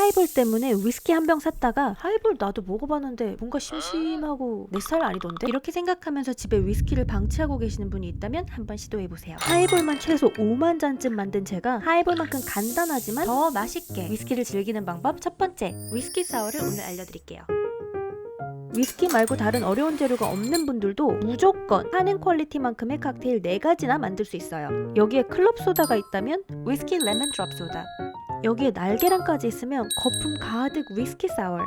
하이볼 때문에 위스키 한 병 샀다가 하이볼 나도 먹어봤는데 뭔가 심심하고 내 스타일 아니던데? 이렇게 생각하면서 집에 위스키를 방치하고 계시는 분이 있다면 한번 시도해보세요. 하이볼만 최소 5만 잔쯤 만든 제가 하이볼만큼 간단하지만 더 맛있게 위스키를 즐기는 방법 첫 번째, 위스키 사워를 오늘 알려드릴게요. 위스키 말고 다른 어려운 재료가 없는 분들도 무조건 하는 퀄리티만큼의 칵테일 4가지나 만들 수 있어요. 여기에 클럽 소다가 있다면 위스키 레몬 드롭 소다, 여기에 날계란까지 있으면 거품 가득 위스키 사워,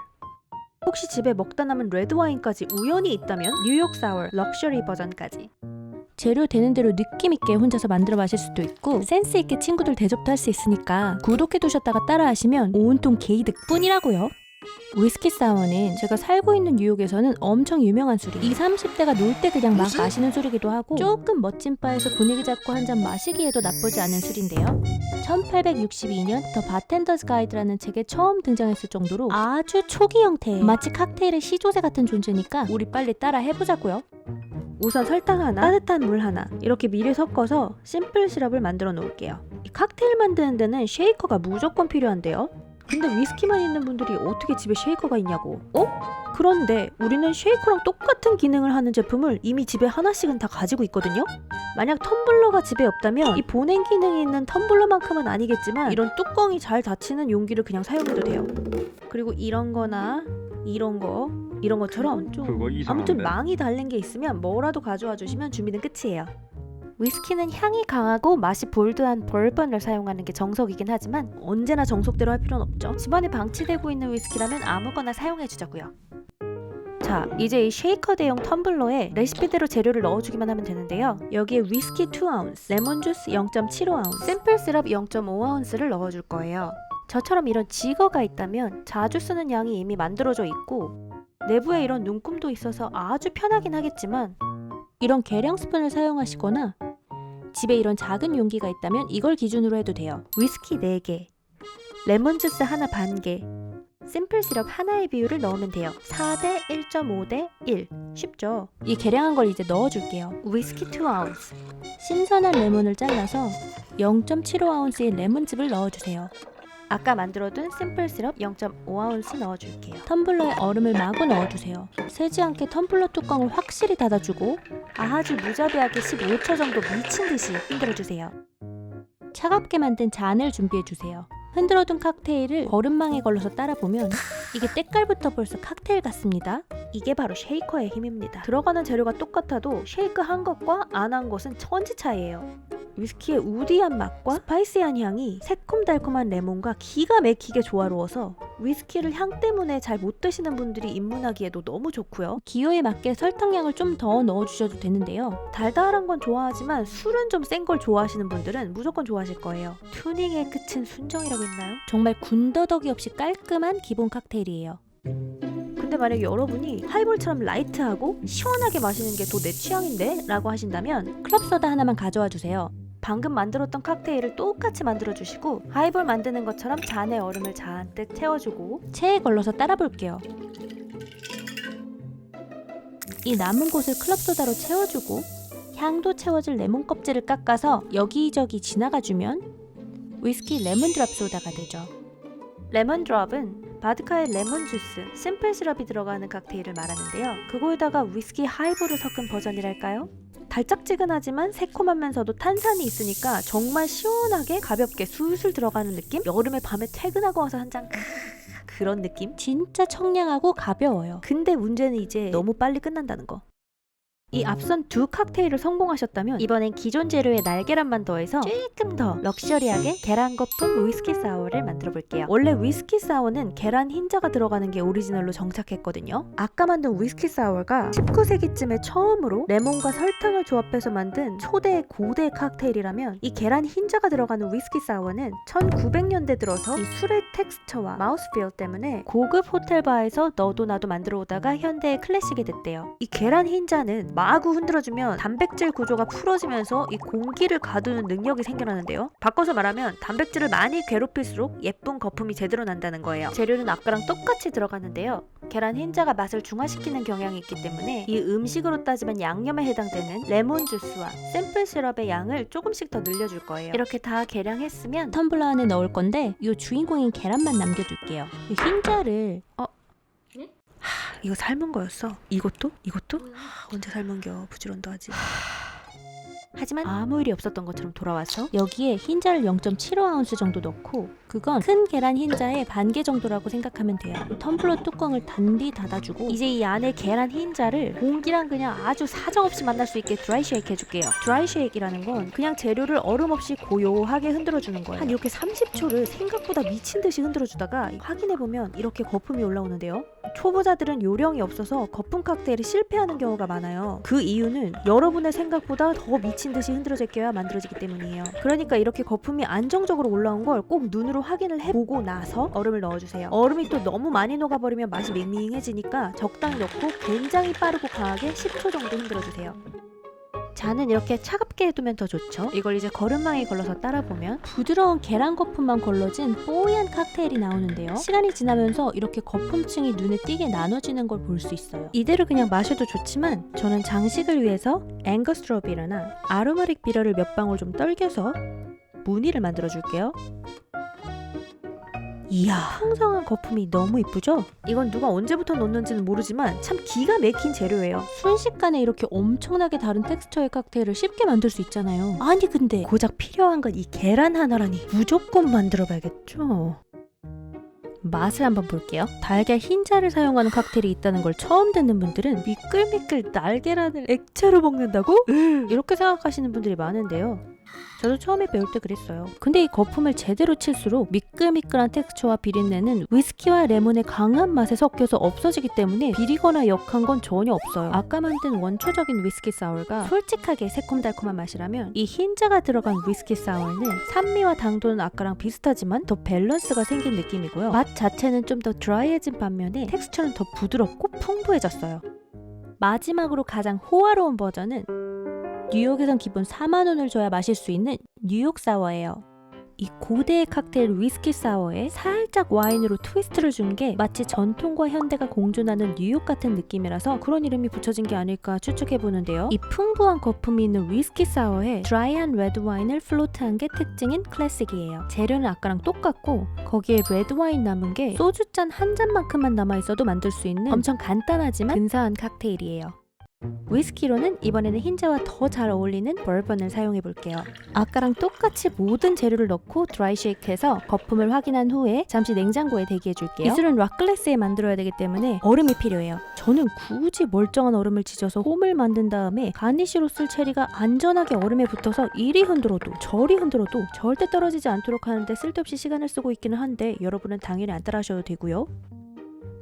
혹시 집에 먹다 남은 레드와인까지 우연히 있다면 뉴욕 사워 럭셔리 버전까지. 재료 되는 대로 느낌있게 혼자서 만들어 마실 수도 있고 센스있게 친구들 대접도 할 수 있으니까 구독해두셨다가 따라하시면 온통 개이득뿐이라고요. 위스키 사워는 제가 살고 있는 뉴욕에서는 엄청 유명한 술이 20, 30대가 놀 때 그냥 막 마시는 술이기도 하고 조금 멋진 바에서 분위기 잡고 한 잔 마시기에도 나쁘지 않은 술인데요. 1862년 더 바텐더즈 가이드라는 책에 처음 등장했을 정도로 아주 초기 형태의 마치 칵테일의 시조새 같은 존재니까 우리 빨리 따라 해보자고요. 우선 설탕 하나, 따뜻한 물 하나 이렇게 미리 섞어서 심플 시럽을 만들어 놓을게요. 이 칵테일 만드는 데는 쉐이커가 무조건 필요한데요. 근데 위스키만 있는 분들이 어떻게 집에 쉐이커가 있냐고. 그런데 우리는 쉐이커랑 똑같은 기능을 하는 제품을 이미 집에 하나씩은 다 가지고 있거든요. 만약 텀블러가 집에 없다면 이 보냉 기능이 있는 텀블러만큼은 아니겠지만 이런 뚜껑이 잘 닫히는 용기를 그냥 사용해도 돼요. 그리고 이런 거나 이런 것처럼 좀 아무튼 망이 달린 게 있으면 뭐라도 가져와 주시면 준비는 끝이에요. 위스키는 향이 강하고 맛이 볼드한 버번을 사용하는 게 정석이긴 하지만 언제나 정석대로 할 필요는 없죠. 집안에 방치되고 있는 위스키라면 아무거나 사용해주자고요. 자, 이제 이 쉐이커 대용 텀블러에 레시피대로 재료를 넣어주기만 하면 되는데요. 여기에 위스키 2아운스, 레몬 주스 0.75아운스, 심플 시럽 0.5아운스를 넣어줄 거예요. 저처럼 이런 지거가 있다면 자주 쓰는 양이 이미 만들어져 있고 내부에 이런 눈금도 있어서 아주 편하긴 하겠지만 이런 계량 스푼을 사용하시거나 집에 이런 작은 용기가 있다면 이걸 기준으로 해도 돼요. 위스키 4개, 레몬 주스 하나 반개, 심플 시럽 하나의 비율을 넣으면 돼요. 4대 1.5대 1. 쉽죠? 이 계량한 걸 이제 넣어줄게요. 위스키 2아운스, 신선한 레몬을 잘라서 0.75아운스의 레몬즙을 넣어주세요. 아까 만들어둔 심플 시럽 0.5아운스 넣어줄게요. 텀블러에 얼음을 마구 넣어주세요. 새지 않게 텀블러 뚜껑을 확실히 닫아주고 아주 무자비하게 15초 정도 미친듯이 흔들어주세요. 차갑게 만든 잔을 준비해주세요. 흔들어둔 칵테일을 거름망에 걸러서 따라보면 이게 때깔부터 벌써 칵테일 같습니다. 이게 바로 쉐이커의 힘입니다. 들어가는 재료가 똑같아도 쉐이크 한 것과 안 한 것은 천지 차이예요. 위스키의 우디한 맛과 스파이시한 향이 새콤달콤한 레몬과 기가 막히게 조화로워서 위스키를 향 때문에 잘 못 드시는 분들이 입문하기에도 너무 좋고요. 기호에 맞게 설탕량을 좀 더 넣어주셔도 되는데요. 달달한 건 좋아하지만 술은 좀 센 걸 좋아하시는 분들은 무조건 좋아하실 거예요. 튜닝의 끝은 순정이라고 했나요? 정말 군더더기 없이 깔끔한 기본 칵테일이에요. 근데 만약에 여러분이 하이볼처럼 라이트하고 시원하게 마시는 게 더 내 취향인데? 라고 하신다면 클럽 소다 하나만 가져와 주세요. 방금 만들었던 칵테일을 똑같이 만들어주시고 하이볼 만드는 것처럼 잔에 얼음을 잔뜩 채워주고 체에 걸러서 따라 볼게요. 이 남은 곳을 클럽소다로 채워주고 향도 채워줄 레몬 껍질을 깎아서 여기저기 지나가주면 위스키 레몬 드롭 소다가 되죠. 레몬 드롭은 바드카의 레몬 주스, 심플 시럽이 들어가는 칵테일을 말하는데요. 그거에다가 위스키 하이볼을 섞은 버전이랄까요? 달짝지근하지만 새콤하면서도 탄산이 있으니까 정말 시원하게 가볍게 술술 들어가는 느낌? 여름에 밤에 퇴근하고 와서 한 잔 그런 느낌? 진짜 청량하고 가벼워요. 근데 문제는 이제 너무 빨리 끝난다는 거. 이 앞선 두 칵테일을 성공하셨다면 이번엔 기존 재료에 날계란만 더해서 조금 더 럭셔리하게 계란 거품 위스키 사워를 만들어 볼게요. 원래 위스키 사워는 계란 흰자가 들어가는 게 오리지널로 정착했거든요. 아까 만든 위스키 사워가 19세기쯤에 처음으로 레몬과 설탕을 조합해서 만든 초대 고대 칵테일이라면 이 계란 흰자가 들어가는 위스키 사워는 1900년대 들어서 이 술의 텍스처와 마우스필 때문에 고급 호텔바에서 너도 나도 만들어 오다가 현대의 클래식이 됐대요. 이 계란 흰자는 마구 흔들어주면 단백질 구조가 풀어지면서 이 공기를 가두는 능력이 생겨나는데요. 바꿔서 말하면 단백질을 많이 괴롭힐수록 예쁜 거품이 제대로 난다는 거예요. 재료는 아까랑 똑같이 들어가는데요. 계란 흰자가 맛을 중화시키는 경향이 있기 때문에 이 음식으로 따지면 양념에 해당되는 레몬 주스와 샘플 시럽의 양을 조금씩 더 늘려줄 거예요. 이렇게 다 계량했으면 텀블러 안에 넣을 건데 이 주인공인 계란만 남겨둘게요. 이 흰자를 이거 삶은 거였어. 이것도? 언제 삶은겨. 부지런도 하지. 하지만 아무 일이 없었던 것처럼 돌아와서 여기에 흰자를 0.75아운스 정도 넣고 그건 큰 계란 흰자의 반 개 정도라고 생각하면 돼요. 텀블러 뚜껑을 단디 닫아주고 이제 이 안에 계란 흰자를 공기랑 그냥 아주 사정없이 만날 수 있게 드라이 쉐이크 해줄게요. 드라이 쉐이크라는 건 그냥 재료를 얼음 없이 고요하게 흔들어주는 거예요. 한 이렇게 30초를 생각보다 미친 듯이 흔들어주다가 확인해보면 이렇게 거품이 올라오는데요. 초보자들은 요령이 없어서 거품 칵테일이 실패하는 경우가 많아요. 그 이유는 여러분의 생각보다 더 미친 듯이 흔들어져 껴야 만들어지기 때문이에요. 그러니까 이렇게 거품이 안정적으로 올라온 걸 꼭 눈으로 확인을 해보고 나서 얼음을 넣어주세요. 얼음이 또 너무 많이 녹아버리면 맛이 밍밍해지니까 적당히 넣고 굉장히 빠르고 강하게 10초 정도 흔들어주세요. 잔은 이렇게 차갑게 해두면 더 좋죠. 이걸 이제 거름망에 걸러서 따라보면 부드러운 계란 거품만 걸러진 뽀얀 칵테일이 나오는데요. 시간이 지나면서 이렇게 거품층이 눈에 띄게 나눠지는 걸 볼 수 있어요. 이대로 그냥 마셔도 좋지만 저는 장식을 위해서 앵거스트로 비러나 아로마릭 비러를 몇 방울 좀 떨겨서 무늬를 만들어 줄게요. 이야, 풍성한 거품이 너무 이쁘죠? 이건 누가 언제부터 넣었는지는 모르지만 참 기가 막힌 재료예요. 순식간에 이렇게 엄청나게 다른 텍스처의 칵테일을 쉽게 만들 수 있잖아요. 아니 근데 고작 필요한 건 이 계란 하나라니 무조건 만들어 봐야겠죠? 맛을 한번 볼게요. 달걀 흰자를 사용하는 칵테일이 있다는 걸 처음 듣는 분들은 미끌미끌 날계란을 액체로 먹는다고? 이렇게 생각하시는 분들이 많은데요. 저도 처음에 배울 때 그랬어요. 근데 이 거품을 제대로 칠수록 미끌미끌한 텍스처와 비린내는 위스키와 레몬의 강한 맛에 섞여서 없어지기 때문에 비리거나 역한 건 전혀 없어요. 아까 만든 원초적인 위스키 사워가 솔직하게 새콤달콤한 맛이라면 이 흰자가 들어간 위스키 사워는 산미와 당도는 아까랑 비슷하지만 더 밸런스가 생긴 느낌이고요. 맛 자체는 좀 더 드라이해진 반면에 텍스처는 더 부드럽고 풍부해졌어요. 마지막으로 가장 호화로운 버전은 뉴욕에선 기본 4만 원을 줘야 마실 수 있는 뉴욕 사워예요. 이 고대의 칵테일 위스키 사워에 살짝 와인으로 트위스트를 준 게 마치 전통과 현대가 공존하는 뉴욕 같은 느낌이라서 그런 이름이 붙여진 게 아닐까 추측해보는데요. 이 풍부한 거품이 있는 위스키 사워에 드라이한 레드 와인을 플로트한 게 특징인 클래식이에요. 재료는 아까랑 똑같고 거기에 레드 와인 남은 게 소주잔 한 잔만큼만 남아있어도 만들 수 있는 엄청 간단하지만 근사한 칵테일이에요. 위스키로는 이번에는 흰자와 더 잘 어울리는 버번을 사용해 볼게요. 아까랑 똑같이 모든 재료를 넣고 드라이 쉐이크해서 거품을 확인한 후에 잠시 냉장고에 대기해 줄게요. 이 술은 락글래스에 만들어야 되기 때문에 얼음이 필요해요. 저는 굳이 멀쩡한 얼음을 지져서 홈을 만든 다음에 가니쉬로 쓸 체리가 안전하게 얼음에 붙어서 이리 흔들어도 저리 흔들어도 절대 떨어지지 않도록 하는데 쓸데없이 시간을 쓰고 있기는 한데 여러분은 당연히 안 따라하셔도 되고요.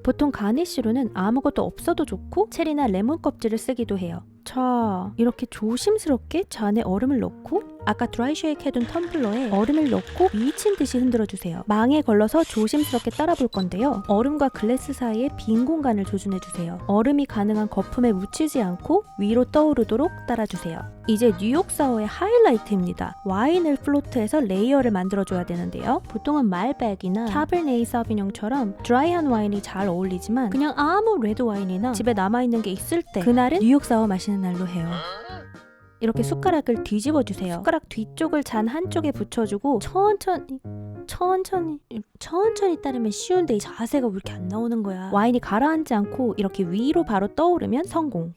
보통 가니쉬로는 아무것도 없어도 좋고 체리나 레몬 껍질을 쓰기도 해요. 자, 이렇게 조심스럽게 잔에 얼음을 넣고 아까 드라이 쉐이크 해둔 텀블러에 얼음을 넣고 미친 듯이 흔들어주세요. 망에 걸러서 조심스럽게 따라 볼 건데요. 얼음과 글래스 사이에 빈 공간을 조준해주세요. 얼음이 가능한 거품에 묻히지 않고 위로 떠오르도록 따라주세요. 이제 뉴욕 사워의 하이라이트입니다. 와인을 플로트해서 레이어를 만들어줘야 되는데요. 보통은 말백이나 카베르네 사비뇽처럼 드라이한 와인이 잘 어울리지만 그냥 아무 레드 와인이나 집에 남아있는 게 있을 때 그날은 뉴욕 사워 마시는 날로 해요. 이렇게 숟가락을 뒤집어 주세요. 숟가락 뒤쪽을 잔 한쪽에 붙여주고 천천히 따르면 쉬운데 이 자세가 왜 이렇게 안 나오는 거야. 와인이 가라앉지 않고 이렇게 위로 바로 떠오르면 성공.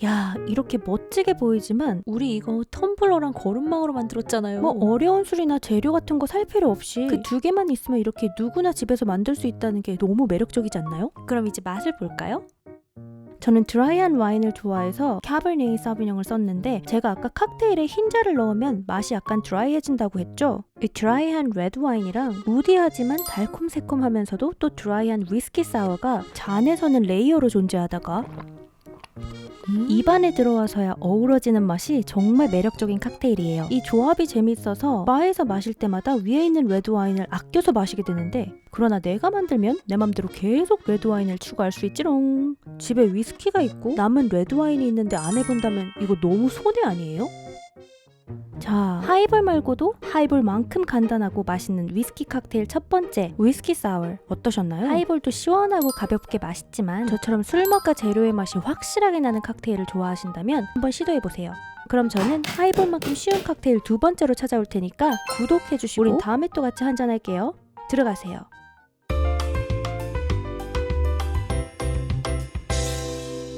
야, 이렇게 멋지게 보이지만 우리 이거 텀블러랑 거름망으로 만들었잖아요. 뭐 어려운 술이나 재료 같은 거 살 필요 없이 그 두 개만 있으면 이렇게 누구나 집에서 만들 수 있다는 게 너무 매력적이지 않나요? 그럼 이제 맛을 볼까요? 저는 드라이한 와인을 좋아해서 카베르네 사비뇽을 썼는데 제가 아까 칵테일에 흰자를 넣으면 맛이 약간 드라이해진다고 했죠? 이 드라이한 레드 와인이랑 우디하지만 달콤새콤하면서도 또 드라이한 위스키 사워가 잔에서는 레이어로 존재하다가 입안에 들어와서야 어우러지는 맛이 정말 매력적인 칵테일이에요. 이 조합이 재밌어서 바에서 마실 때마다 위에 있는 레드와인을 아껴서 마시게 되는데, 그러나 내가 만들면 내 맘대로 계속 레드와인을 추가할 수 있지롱. 집에 위스키가 있고 남은 레드와인이 있는데 안 해본다면 이거 너무 손해 아니에요? 자, 하이볼 말고도 하이볼만큼 간단하고 맛있는 위스키 칵테일 첫 번째, 위스키 사워 어떠셨나요? 하이볼도 시원하고 가볍게 맛있지만 저처럼 술맛과 재료의 맛이 확실하게 나는 칵테일을 좋아하신다면 한번 시도해보세요. 그럼 저는 하이볼만큼 쉬운 칵테일 두 번째로 찾아올 테니까 구독해주시고 우린 다음에 또 같이 한잔할게요. 들어가세요.